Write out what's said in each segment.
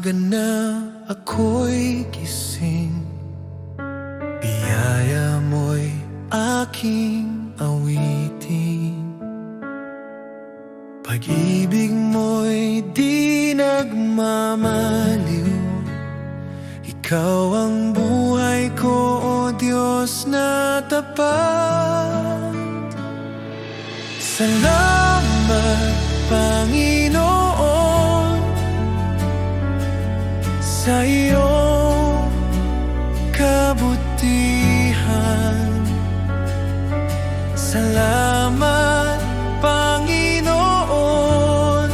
umaga na ako'y gising, biyaya mo'y aking awitin. Pag-ibig mo'y di nagmamaliw, ikaw ang buhay ko, o Diyos na tapat. Salamat, Panginoon, sa iyong kabutihan. Salamat, Panginoon,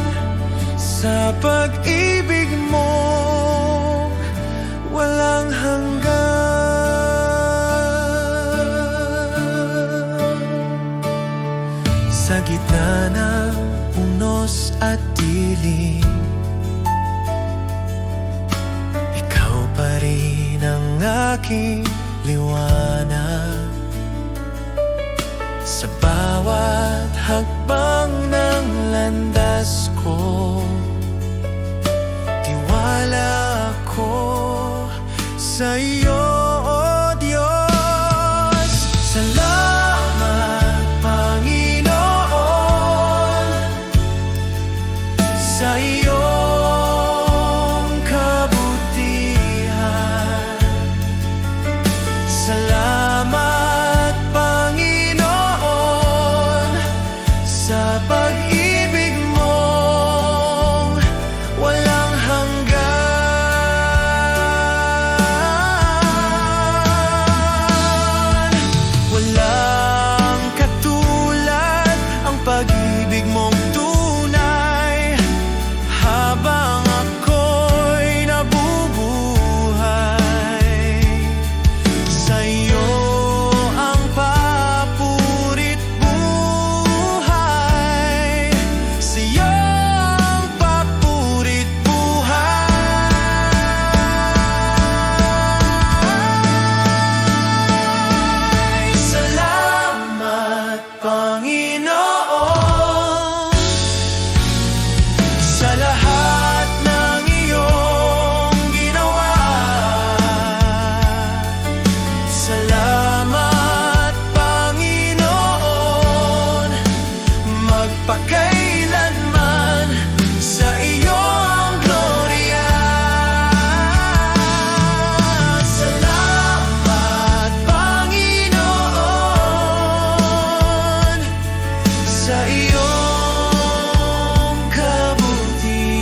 sa pag-ibig mo walang hanggan. Sa gitna ng unos at dilim, ikaw pa rin ang aking liwanag. Sa bawat hakbang ng landas ko, tiwala ako sa iyo, o Diyos. Salamat, Panginoon, sa iyong kabutihan. Salamat, Panginoon, sa pag-ibig mong walang hanggan. Walang katulad ang pag-ibig mong tunay. Habang ako'y nabubuhay, sa iyo ang papurit buhay. Sa iyo ang papurit buhay. Salamat, Panginoon, sa lahat ng iyong ginawa. Salamat, Panginoon, magpakailanman sa iyong glorya. Salamat, Panginoon, sa iyong kabutihan.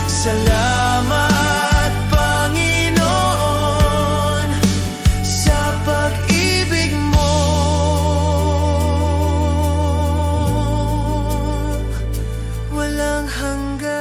Salamat, Panginoon, sa pag-ibig mo walang hanggan.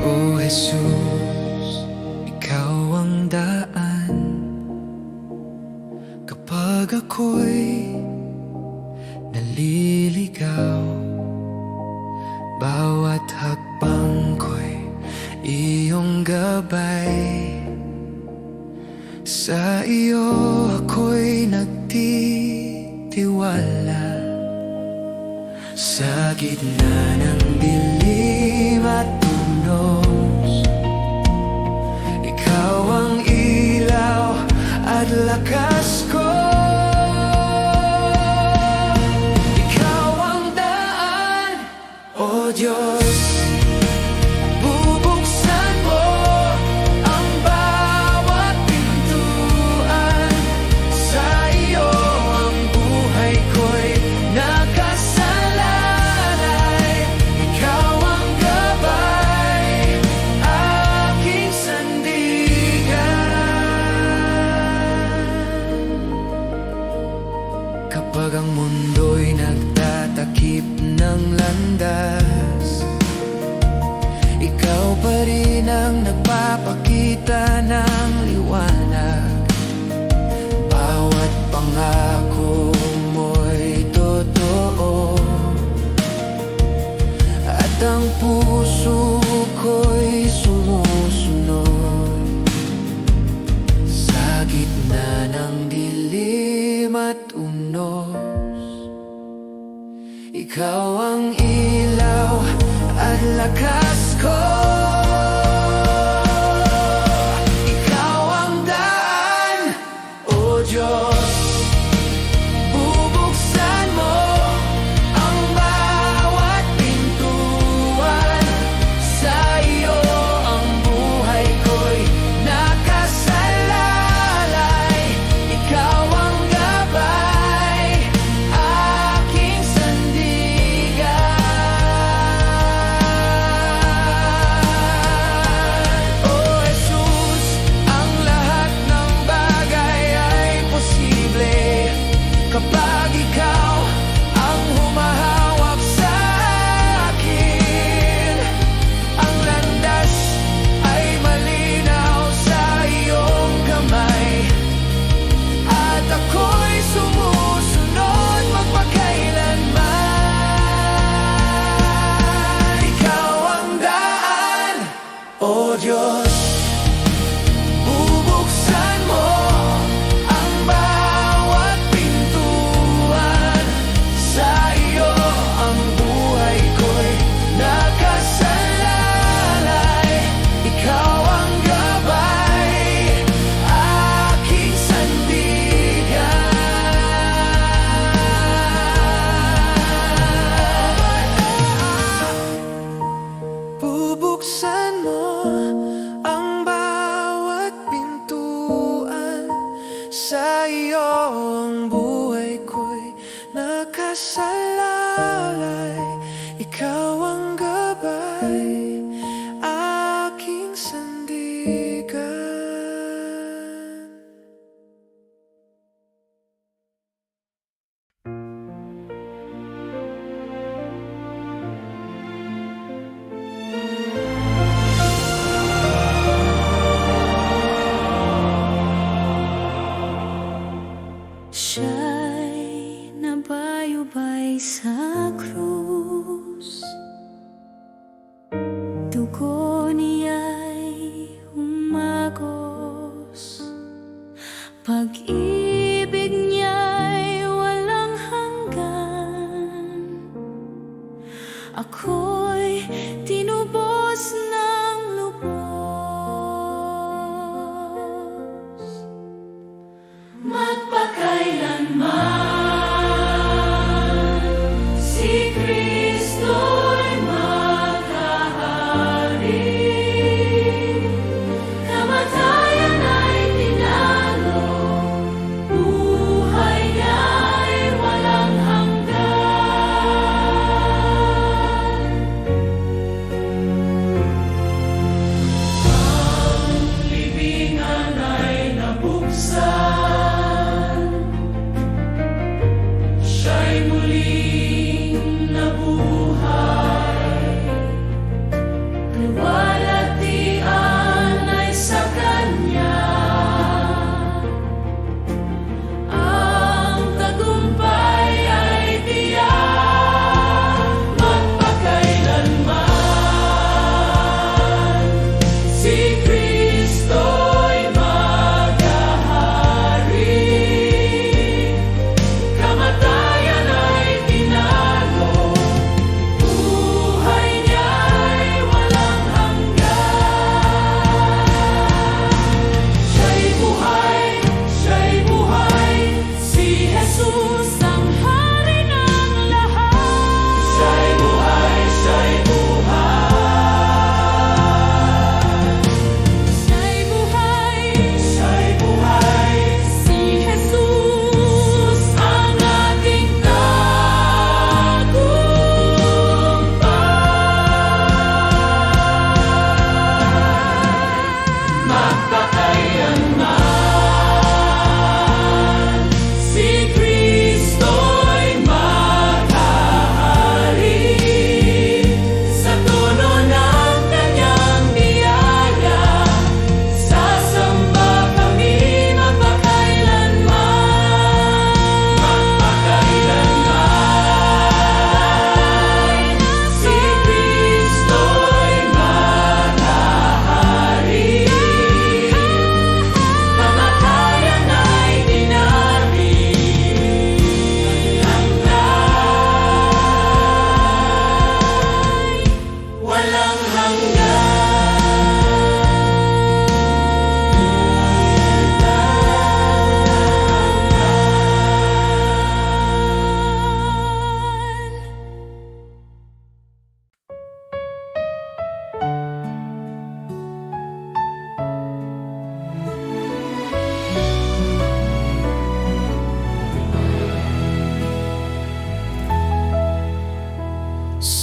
O Jesus, ikaw ang daan kapag ako'y naliligaw. Bawat hakbang ko'y iyong gabay. Sa iyo ako'y nagtitiwala. Sa gitna ng dilim at unos, ikaw ang ilaw at lakas ko. Ikaw ang daan, o Diyos. Bubuksan mo ang bawat pintuan. Sa iyo ang buhay ko'y nakasalalay. Ikaw ang gabay, aking sandigan. Kapag ang mundo'y nagtatakip ng landas, ikaw pa rin ang nagpapakita ng liwanag. Bawat pangako Ikaw ang ilaw at lakas ko. Ikaw ang daan, O Diyos. Bubuksan mo ang bawat pintuan. Sa iyo ang buhay ko'y nakasalalay. Ikaw ang gabay, aking sandigan. O Jesus, ang lahat ng bagay ay posible kapag ikaw ang humahawak sa akin. Ang landas ay malinaw sa iyong kamay, at ako'y sumusunod magpakailanman. Ikaw ang daan, O Diyos. Bubuksan mo ang bawat pintuan. Sa iyo ang buhay ko'y nakasalalay. Ikaw ang gabay, aking sandigan. Bubuksan mo ang bawat pintuan. Sa iyo ang buhay ko'y nakasalalay. Ikaw ang gabay, aking sandigan. Siya'y nabayubay sa krus, dugo niya'y umagos, pag-ibig niya'y walang hanggan. Ako'y tinubos ng lubos, magpakailanman si Kristo'y maghahari.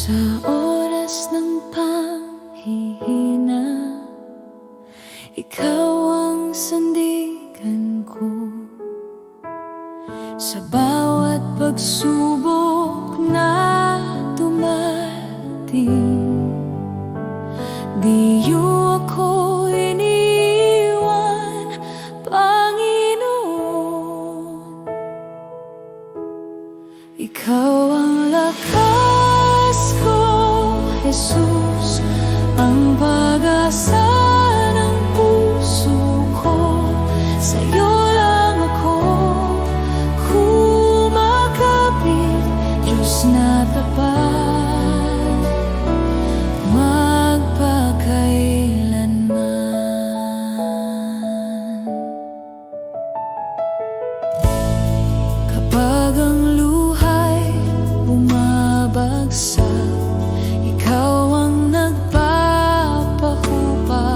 Sa oras ng panghihina, ikaw ang sandigan ko. Sa bawat pagsubok na dumating, di niyo ako iniwan, Panginoon. Ikaw ang lakas ko, Jesus, ang pag-asa ng puso ko. Sa'yo lang ako kumakapit, Diyos na tapat, magpakailanman. Kapag ang luhay bumabagsak, ikaw ang nagpapahupa.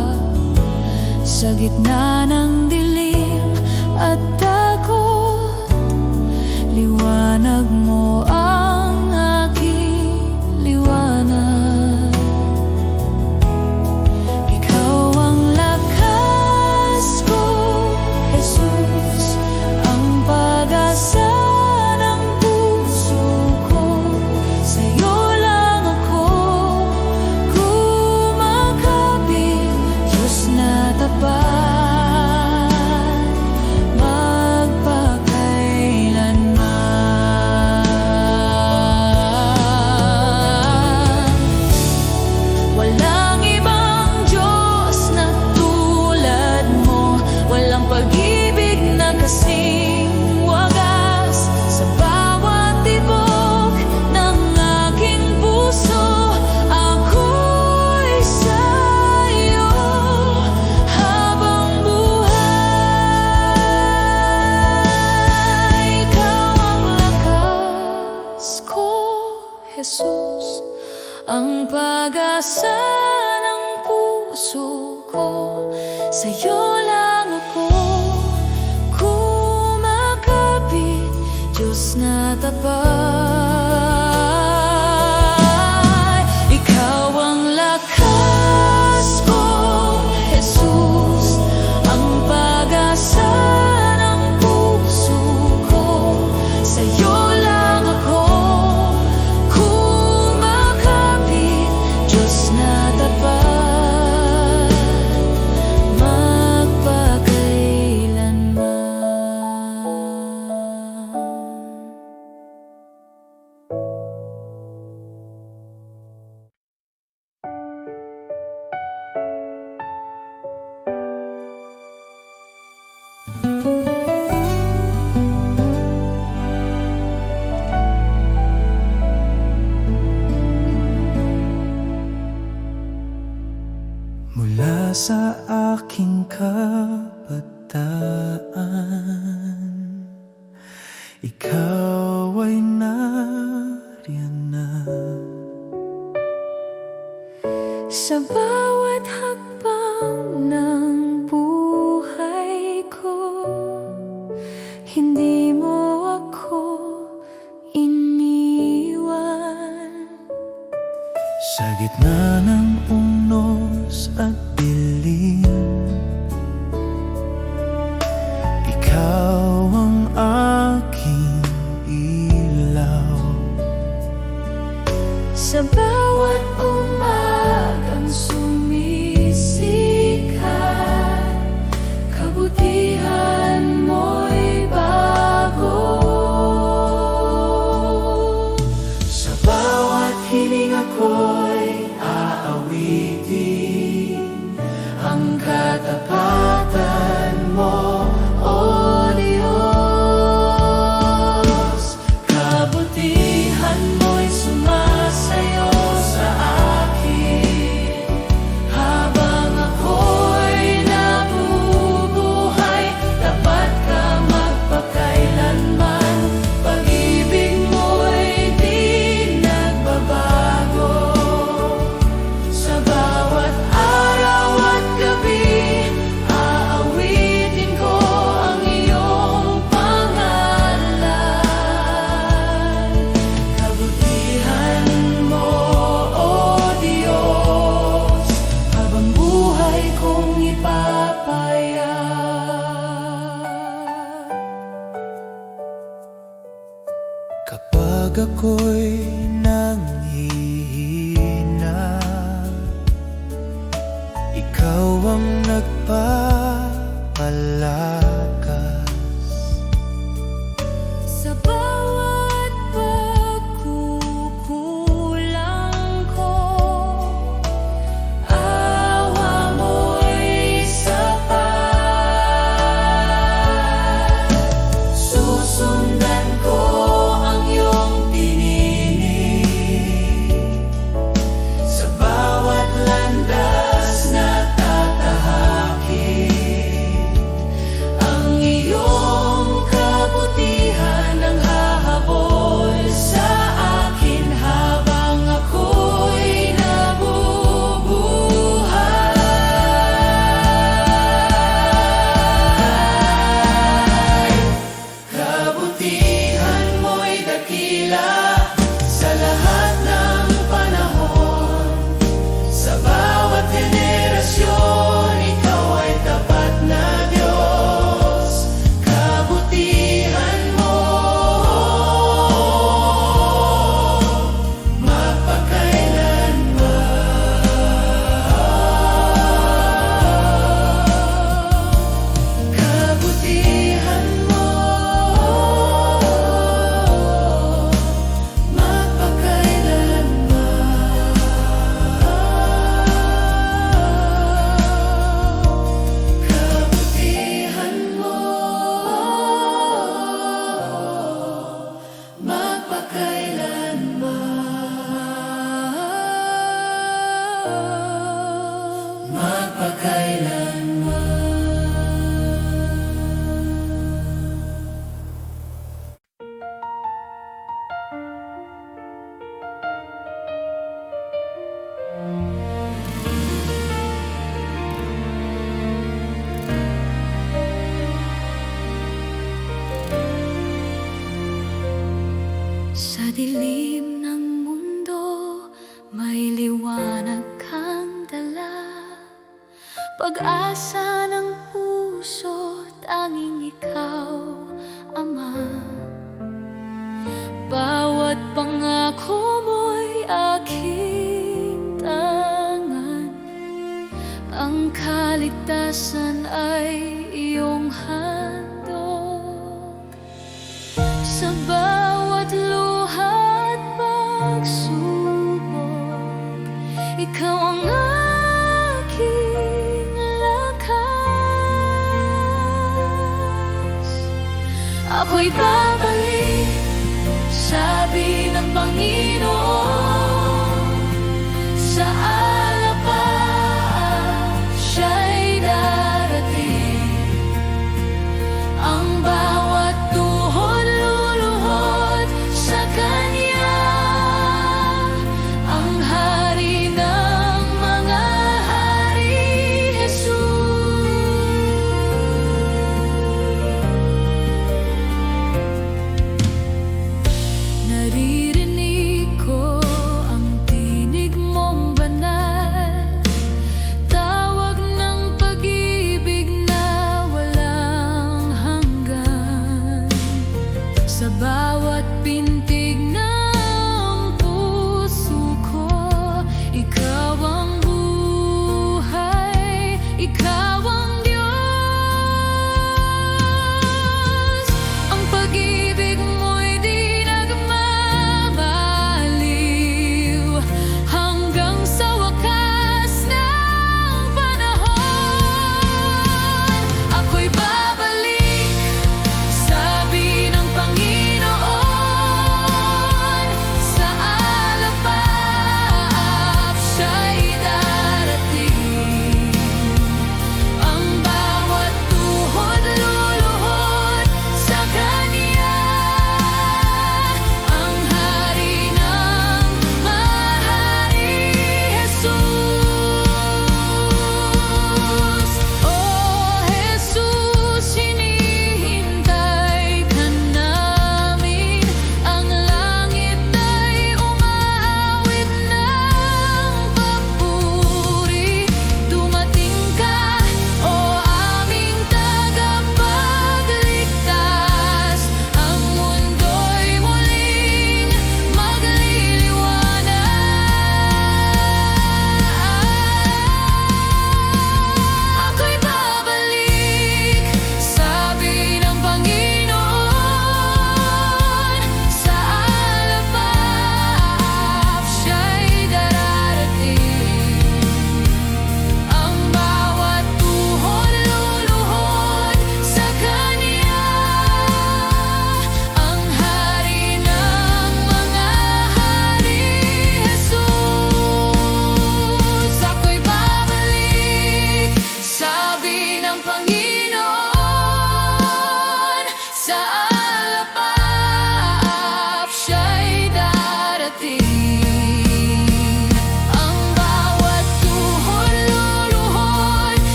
Sa gitna ng dilim at takot, liwanag mo ang aking liwanag. Ikaw ang lakas ko, Jesus, ang pag-asa ng puso ko. Sa'yo lang ako kumakapit, Diyos na tapat, magpakailanman. Walang ibang Diyos na tulad mo, walang pag-ibig na kasing wagas. Sa bawat tibok ng aking puso, ako'y sa'yo habang buhay. Ikaw ang lakas ko, Jesus, ang pag-asa ng puso ko. Sa'yo lang ako kumakapit, Diyos na tapat. Ikaw ang lakas ko, Jesus, ang pag-asa ng puso ko. Sa'yo lang ako kumakapit, Diyos na tapat, magpakailanman. Mula sa aking kabataan, ikaw ay nariyan na. Sa bawat hakbang ng buhay ko, hindi mo ako iniwan. Sa gitna ng unos at dilim, ikaw ang aking ilaw. Sa bawat umagang sumisikat, kabutihan mo'y bago. Sa bawat hiling ako'y aawitin, Pag ako'y nanghihina, ikaw ang nagpapalakas. Sa bawat pagkukulang ko, awa mo'y sapat. Susundan ko ang iyong piniling sa bawat landas na tatahakin. Ang iyong kabutihan ang hahabol sa akin habang ako'y nabubuhay. Kabutihan mo'y dakila sa lahat ng panahon. Sa bawat henerasyon, ikaw ay tapat na Diyos. Kabutihan mo magpakailanman. Kabutihan mo magpakailanman. Kabutihan mo Sa dilim ng mundo, may liwanag kang dala. Pag-asa ng puso, tanging ikaw, Ama. Bawat pangako mo'y aking tangan. Ang kaligtasan ay iyong handog. Sa bawat luha at pagsubok, ikaw ang aking lakas. Ako'y babalik, sabi ng Panginoon. Sa alapaan siya'y darating. Ang bawat tuhod luluhod sa Kanya. Ang Hari ng mga hari, Jesus. Naririnig ko ang tinig mong banal, tawag ng pag-ibig na walang hanggan. Sa bawat pintig ng puso ko, ikaw ang buhay, ikaw ang Diyos. Ang pag-ibig mo'y di nagmamaliw hanggang sa wakas ng panahon. Ako'y babalik, sabi ng Panginoon.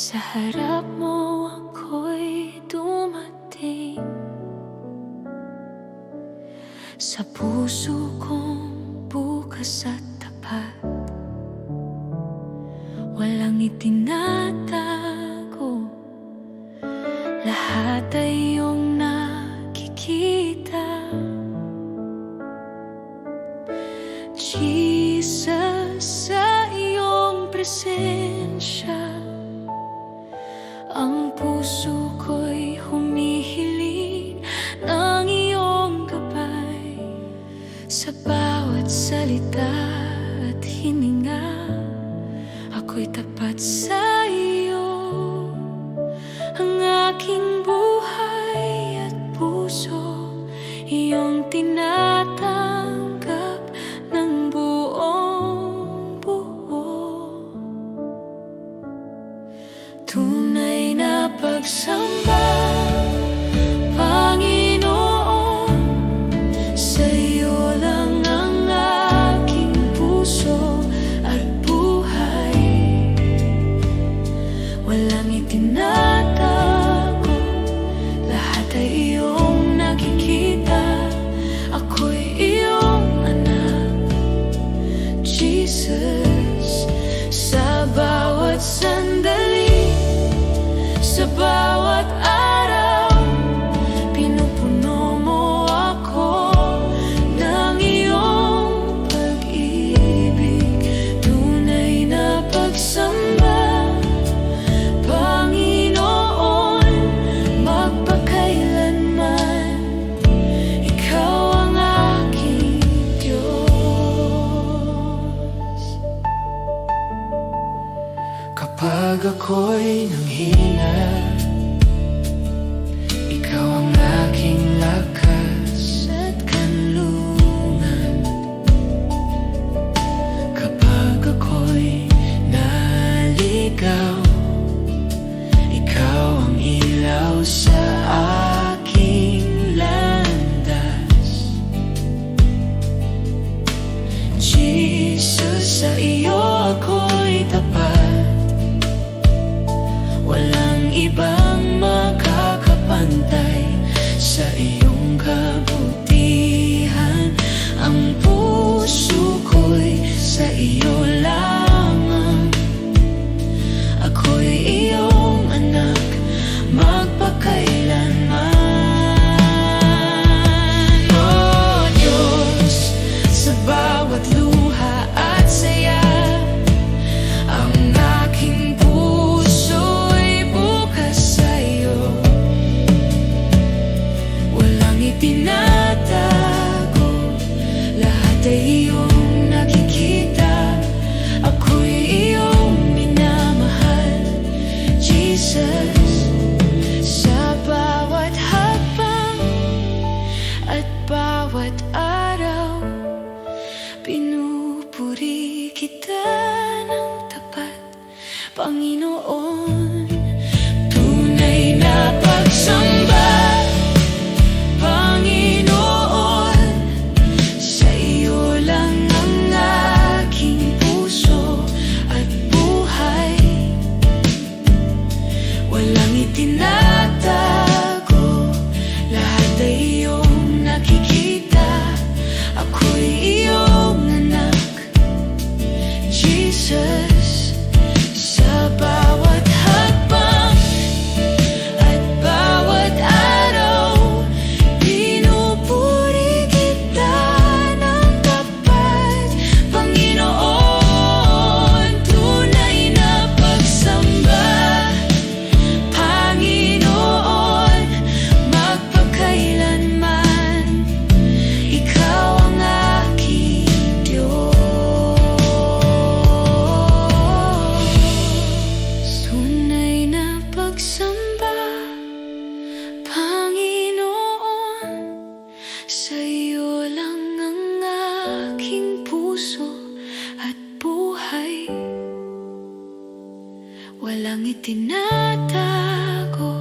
Sa harap mo ako'y dumating, sa puso kong bukas at tapat. Walang itinatago, lahat ay iyong nakikita. Jesus, sa iyong presensya, ang puso ko'y humihiling ng iyong gabay. Sa bawat salita at hininga, ako'y tapat sa iyo. Ang aking buhay at puso, iyong tinatanggap ng buong buo. Tunay na pagsamba, Panginoon, sa iyo lang ang aking puso at buhay. Walang itinatago, lahat ay iyong nakikita. Ako'y iyong anak, Jesus. Sa bawat sandali, sa bawat araw, pinupuno mo ako ng iyong pag-ibig. Tunay na pagsamba, Panginoon, magpakailanman, ikaw ang aking Diyos. Kapag ako'y nanghina, ikaw ang aking lakas at kanlungan. Kapag ako'y naligaw, ikaw ang ilaw sa aking landas. Jesus, sa iyo ako'y tapat. Walang ibang makakapantay sa iyong kabutihan. Ang puso ko'y sa iyo lamang. Ako'y iyong anak, magpakailanman. O Diyos, sa bawat luha at saya, ang aking puso'y bukas sa iyo. Walang itinatago, lahat ay iyong nakikita. Ako'y iyong minamahal, Jesus. Sa bawat hakbang at bawat araw, pinupuri kita ng tapat, Panginoon. Tunay na pagsamba, Panginoon, sa iyo lang ang aking puso at buhay. Walang itinatago, lahat ay iyong nakikita. Ako'y iyong anak, Jesus. Sa bawat hakbang at bawat araw, pinupuri kita ng tapat, Panginoon. Tunay na pagsamba, Panginoon, magpakailanman, ikaw ang aking Diyos. Tunay na pagsamba, Panginoon, sa iyo lang ang aking puso at buhay. Walang itinatago,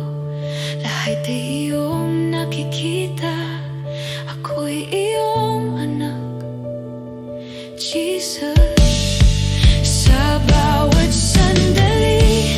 lahat ay iyong nakikita. Ako'y iyong anak, Jesus. Sa bawat sandali,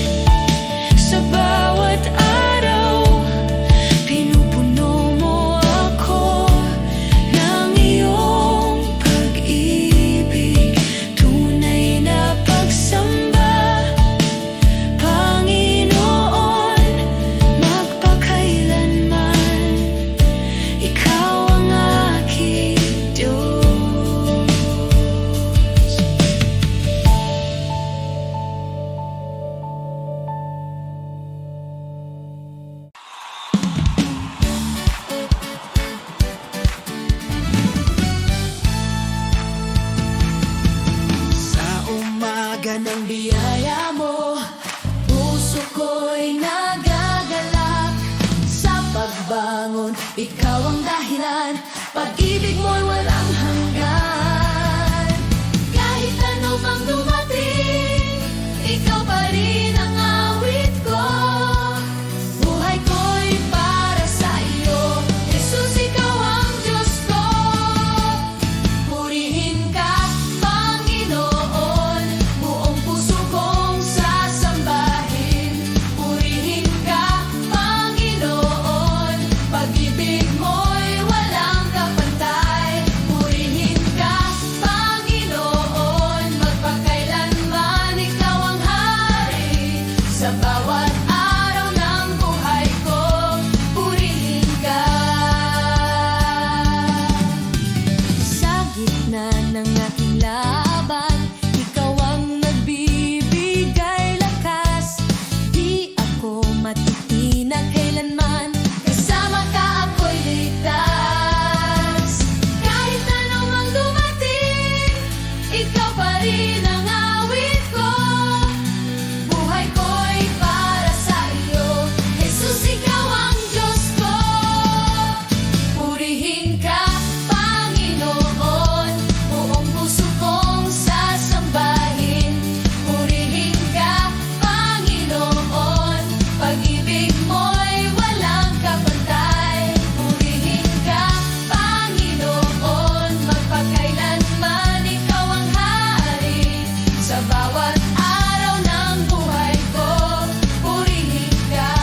Dagdagan ng biyaya mo, puso ko'y nagagalak. Sa pagbangon, ikaw ang dahilan, pag-ibig mo'y walang hanggan. Kahit ano mang dumating, ikaw pa rin ang awit ko. Buhay ko'y para sa iyo, Jesus, ikaw ang Diyos ko. Purihin ka, Panginoon, buong puso kong sasambahin. Purihin ka, Panginoon, pag-ibig mo'y walang kapantay. Purihin ka, Panginoon, magpakailanman ikaw ang hari. Sa bawat araw ng buhay ko, purihin ka. Sa gitna ng aking laban, ikaw ang nagbibigay lakas. Di ako matitinag kailanman, kasama ka ako'y ligtas. Kahit anong mang dumating, ikaw pa rin ang awit ko. Buhay ko'y para sa iyo, Jesus, ikaw ang Diyos ko. Purihin ka, Panginoon, buong puso kong sasambahin. Purihin ka, Panginoon, pag-ibig mo'y walang kapantay. Purihin ka, Panginoon, magpakailanman ikaw ang hari. Sa bawat araw ng buhay ko, purihin ka.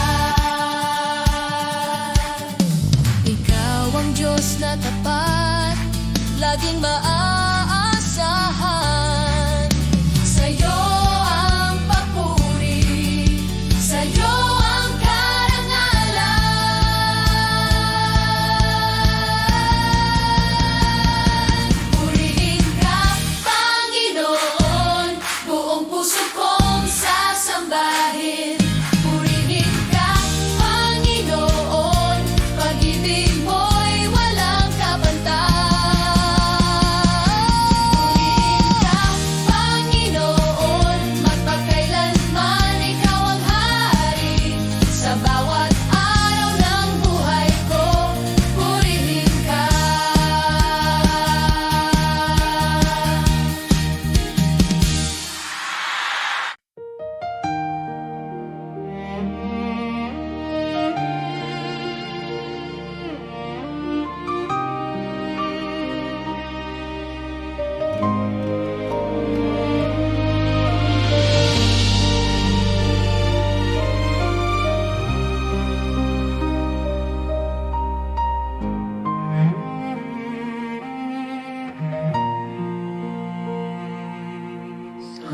Ikaw ang Diyos na tapat, laging maaasahan. Sa'yo ang papuri, sa'yo ang karangalan. Purihin ka, Panginoon, buong puso kong sasambahin. Purihin ka, Panginoon, pag-ibig mo'y walang kapantay. Purihin ka, Panginoon, magpakailanman ikaw ang hari. Sa bawat araw ng buhay ko, purihin ka.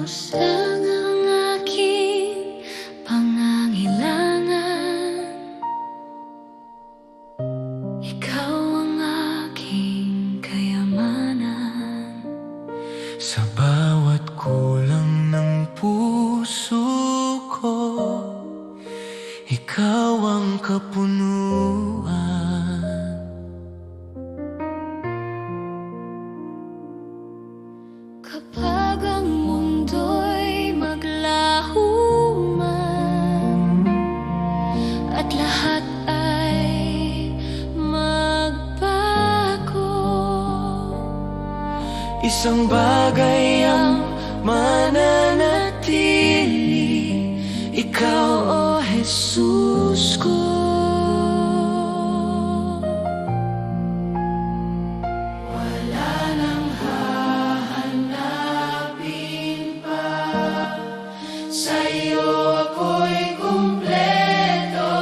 Diyos lang ang aking pangangailangan. Ikaw ang aking kayamanan. Sa bawat kulang ng puso ko, ikaw ang kapunuan. Kapag ang mundo'y maglaho man at lahat ay magbago, Isang bagay ang mananatili, ikaw, o Jesus ko. wala nang hahanapin pa. Sa'yo ako'y kumpleto.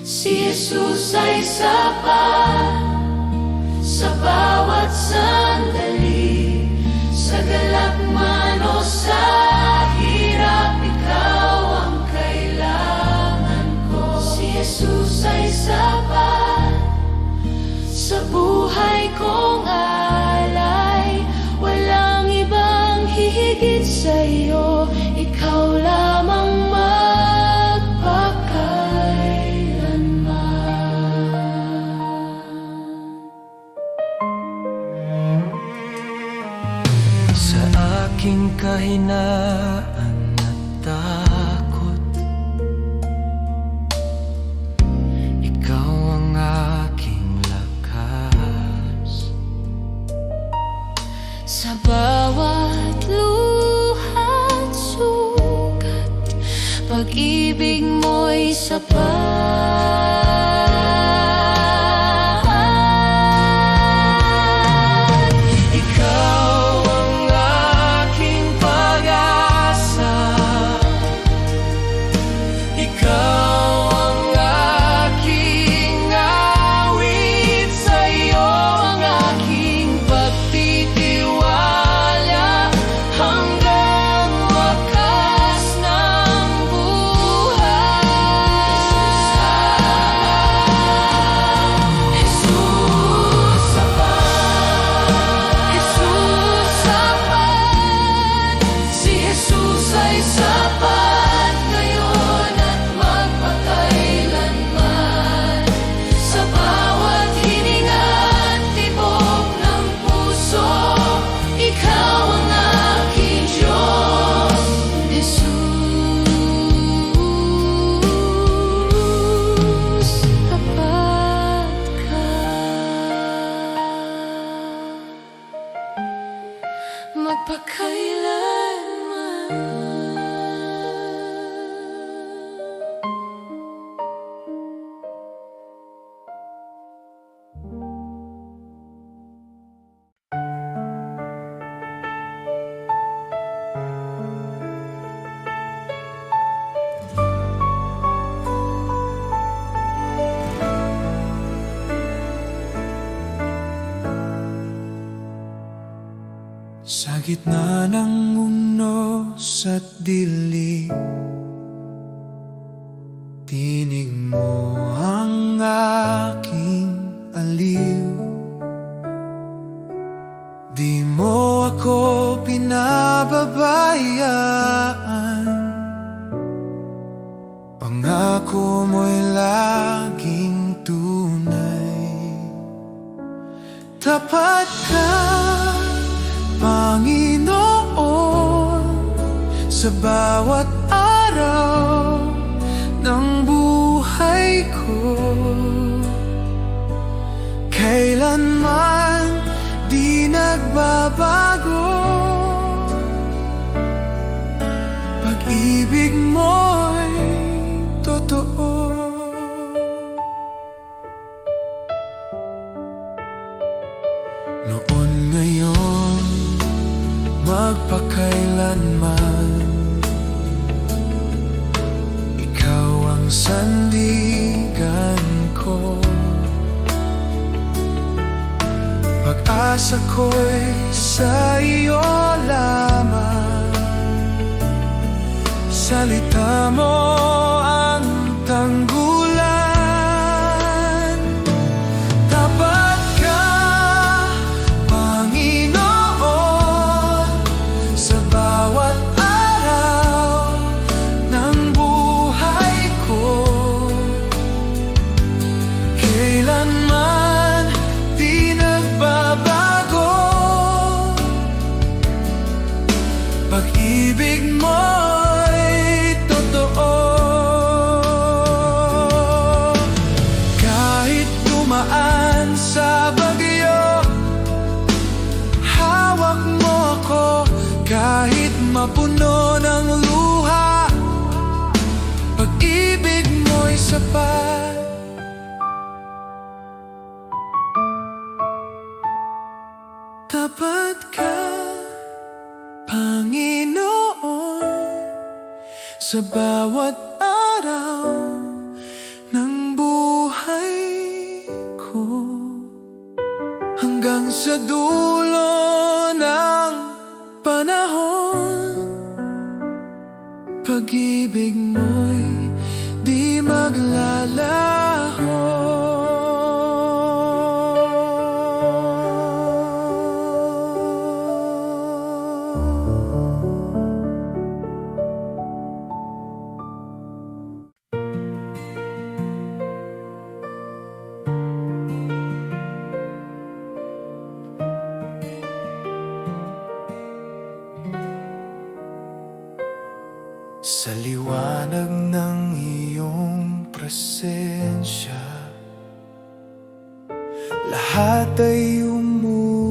Si Jesus ay sapat sa bawat sandali, sa galak man o sa hirap, ikaw ang kailangan ko. Si Jesus ay sapat sa buhay kong alay, walang ibang hihigit sa'yo, ikaw lamang magpakailanman. aking kahinaan at takot. Ikaw ang aking lakas. Sa bawat luha't sugat, pag-ibig mo'y sapat. Sa gitna ng unos at dilim, tinig mo ang aking aliw. Di mo ako pinababayaan, pangako mo'y laging tunay. Tapat ka, Panginoon, sa bawat araw ng buhay ko. Kailanman di nagbabago, pag-ibig mo'y totoo. Noon, ngayon, magpakailanman, ikaw ang sandigan ko. Pag-asa ko'y sa iyo lamang, salita mo ang tanggulan. Tapat ka, Panginoon, sa bawat araw ng buhay ko. Kailanman di nagbabago, pag-ibig mo'y totoo. Kahit dumaan sa bagyo, hawak mo ako. Kahit mapuno ng luha, pag-ibig mo'y sapat. Tapat ka, Panginoon, sa bawat araw ng buhay ko. Hanggang sa dulo ng panahon, pag-ibig mo'y di maglalaho. sa liwanag ng iyong presensya. Lahat ay umuyuko.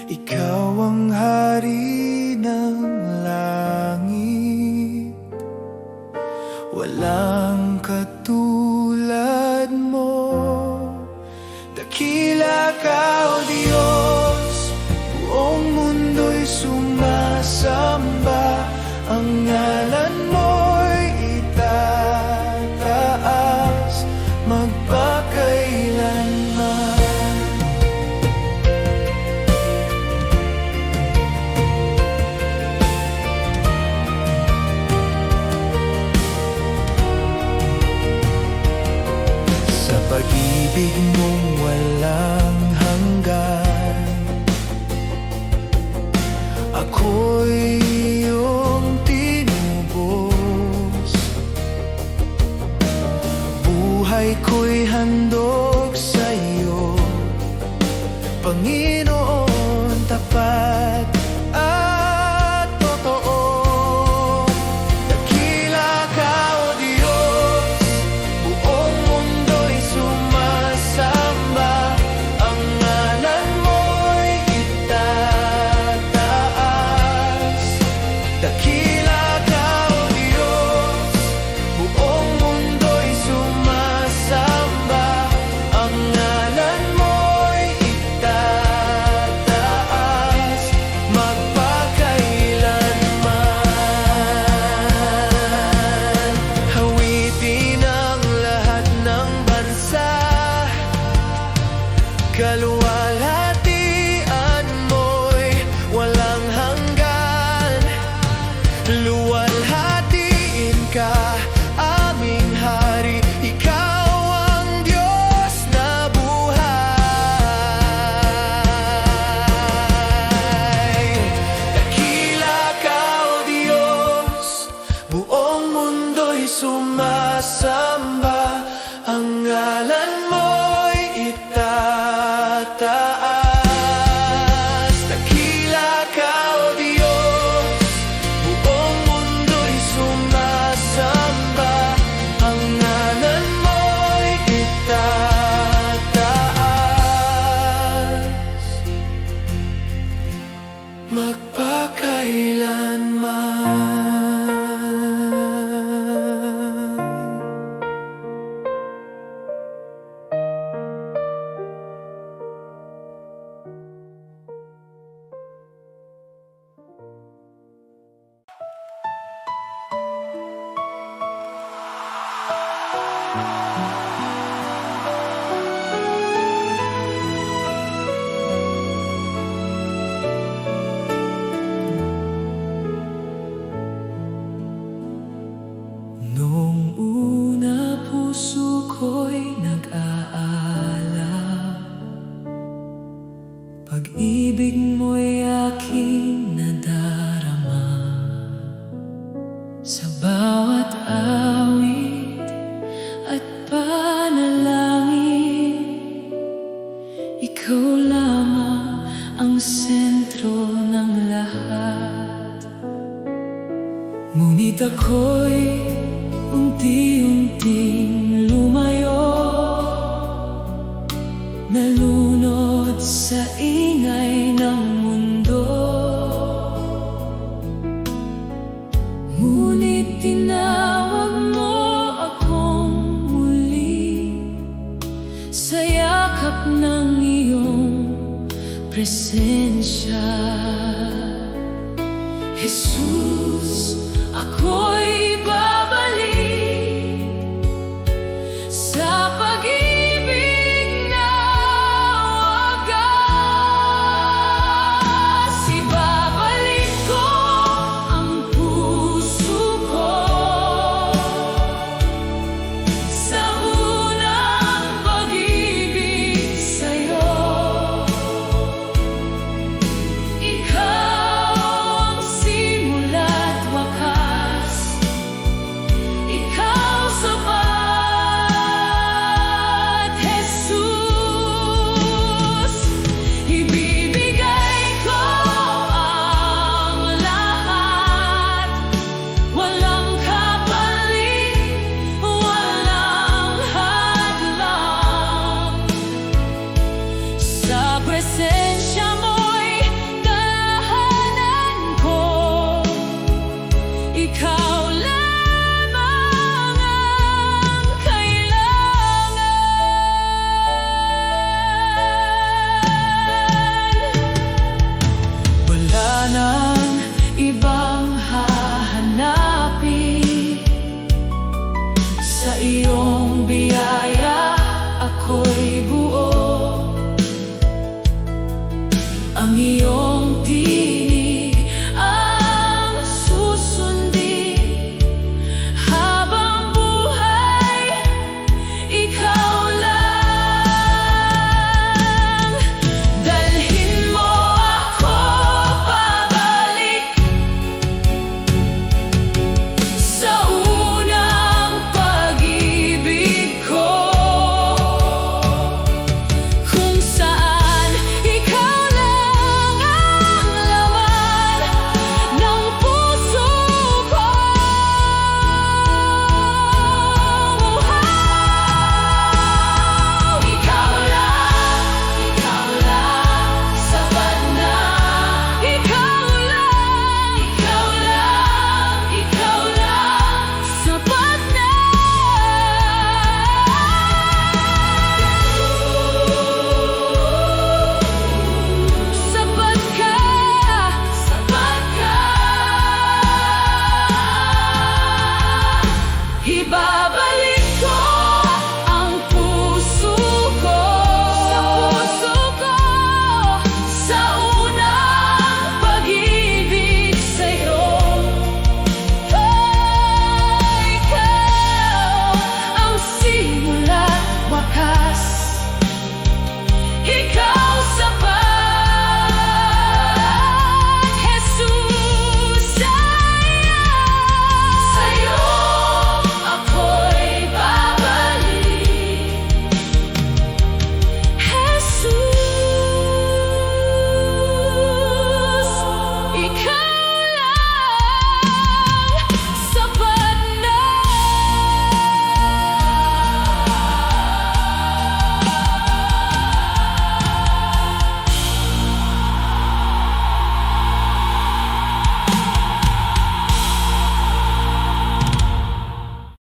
Ikaw ang hari ng langit, walang katulad mo. Dakila ka, O Diyos, buong mundo'y sumasamba. Ang ngalan mo'y itataas magpakailanman. Sa pag-ibig mong walang hanggan, ako'y iyong tinubos. Buhay ko'y handog sa iyo, Panginoon, tapat at totoo. Dakila ka, O Diyos, buong mundo'y sumasamba. Ang ngalan mo'y itataas. Dakila ka, O Diyos, buong mundo'y sumasamba. Ang ngalan mo'y itataas magpakailanman. Hawitin ang lahat ng bansa, kaluwalhatian mo'y walang hanggan. Luwalhatiin ka, aming hari, ikaw ang Diyos na buhay. Dakila ka, O Diyos, buong mundo'y sumasamba. Ang ngalan mo'y itataas. Dakila ka, O Diyos, buong mundo'y sumasamba. Ang ngalan mo'y itataas magpakailanman. Nung una puso ko'y nag-aalab, pag-ibig mo'y aking nadarama. Sa bawat awit at panalangin, ikaw lamang ang sentro ng lahat. Ngunit ako'y unti-unting lumayo, nalunod sa ingay ng mundo. Ngunit tinawag mo akong muli sa yakap ng iyong presensya. Jesus, ako'y babalik sa pag-ibig na wagas. Ibabalik ko ang puso ko sa unang pag-ibig sa'yo. Ikaw ang simula't wakas presensya